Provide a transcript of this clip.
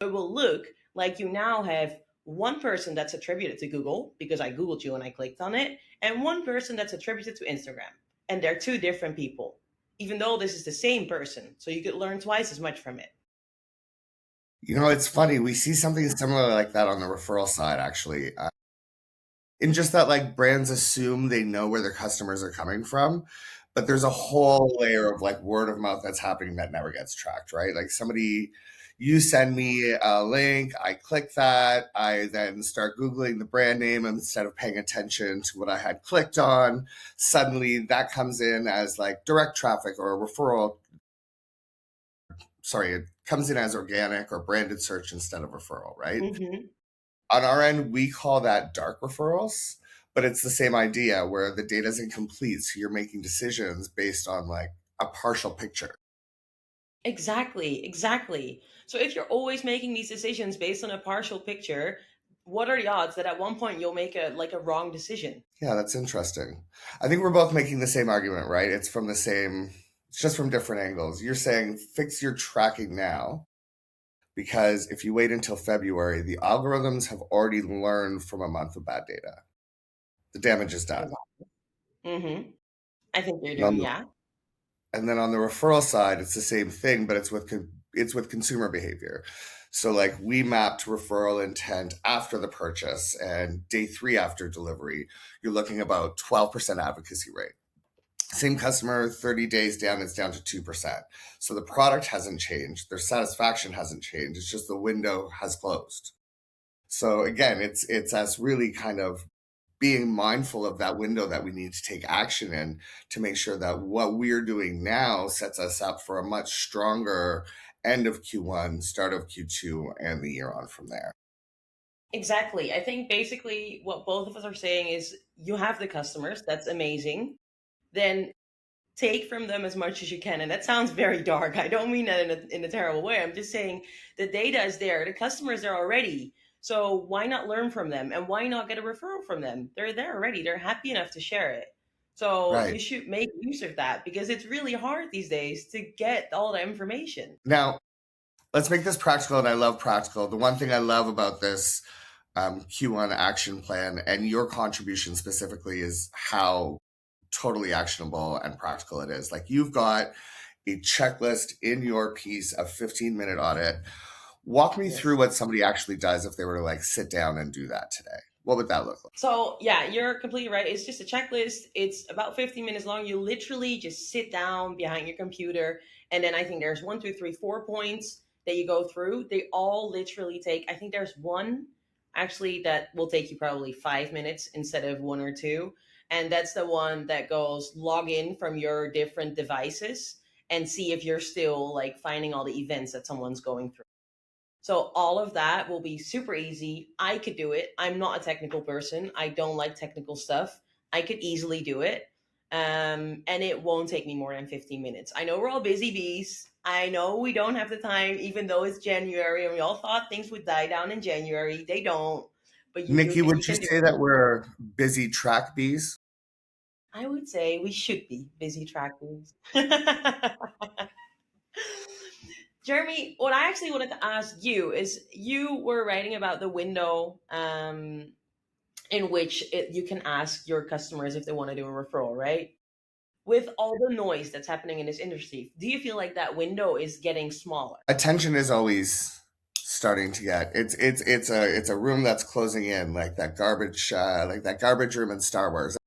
It will look like you now have one person that's attributed to Google because I Googled you and I clicked on it, and one person that's attributed to Instagram. And they're two different people, even though this is the same person. So you could learn twice as much from it. It's funny. We see something similar like that on the referral side, actually. In just that, like, brands assume they know where their customers are coming from, but there's a whole layer of like word of mouth that's happening that never gets tracked, right? Like you send me a link, I click that, I then start Googling the brand name instead of paying attention to what I had clicked on. Suddenly that comes in as like direct traffic or a referral. Sorry, it comes in as organic or branded search instead of referral, right? Hmm. On our end, we call that dark referrals, but it's the same idea where the data is incomplete. So you're making decisions based on like a partial picture. Exactly, exactly. So if you're always making these decisions based on a partial picture, what are the odds that at one point you'll make a wrong decision? Yeah, that's interesting. I think we're both making the same argument, right? It's just from different angles. You're saying fix your tracking now because if you wait until February, the algorithms have already learned from a month of bad data. The damage is done. Mm-hmm. I think you're And on doing, the yeah. And then on the referral side, it's the same thing, but it's with consumer behavior. So like we mapped referral intent after the purchase and day 3 after delivery, you're looking about 12% advocacy rate. Same customer, 30 days down, it's down to 2%. So the product hasn't changed, their satisfaction hasn't changed. It's just the window has closed. So again, it's us really kind of being mindful of that window that we need to take action in to make sure that what we're doing now sets us up for a much stronger end of Q1, start of Q2, and the year on from there. Exactly. I think basically what both of us are saying is you have the customers, that's amazing. Then take from them as much as you can. And that sounds very dark. I don't mean that in a terrible way. I'm just saying the data is there, the customers are already. So why not learn from them? And why not get a referral from them? They're there already. They're happy enough to share it. So you Right. should make use of that because it's really hard these days to get all the information. Now, let's make this practical, and I love practical. The one thing I love about this Q1 action plan and your contribution specifically is how totally actionable and practical it is. Like you've got a checklist in your piece of 15-minute audit. Walk me through Yes. what somebody actually does if they were to like sit down and do that today. What would that look like? So yeah, you're completely right. It's just a checklist. It's about 15 minutes long. You literally just sit down behind your computer, and then I think there's one, two, three, 4 points that you go through. They all literally take. I think there's one actually that will take you probably 5 minutes instead of one or two, and that's the one that goes log in from your different devices and see if you're still like finding all the events that someone's going through. So all of that will be super easy. I could do it. I'm not a technical person. I don't like technical stuff. I could easily do it. And it won't take me more than 15 minutes. I know we're all busy bees. I know we don't have the time, even though it's January and we all thought things would die down in January. They don't. But Nikki, you would you can do say it. that we're busy track bees? I would say we should be busy trackers. Jeremy, what I actually wanted to ask you is you were writing about the window in which you can ask your customers if they want to do a referral, right? With all the noise that's happening in this industry, do you feel like that window is getting smaller? Attention is always starting to get it's a room that's closing in like that garbage room in Star Wars.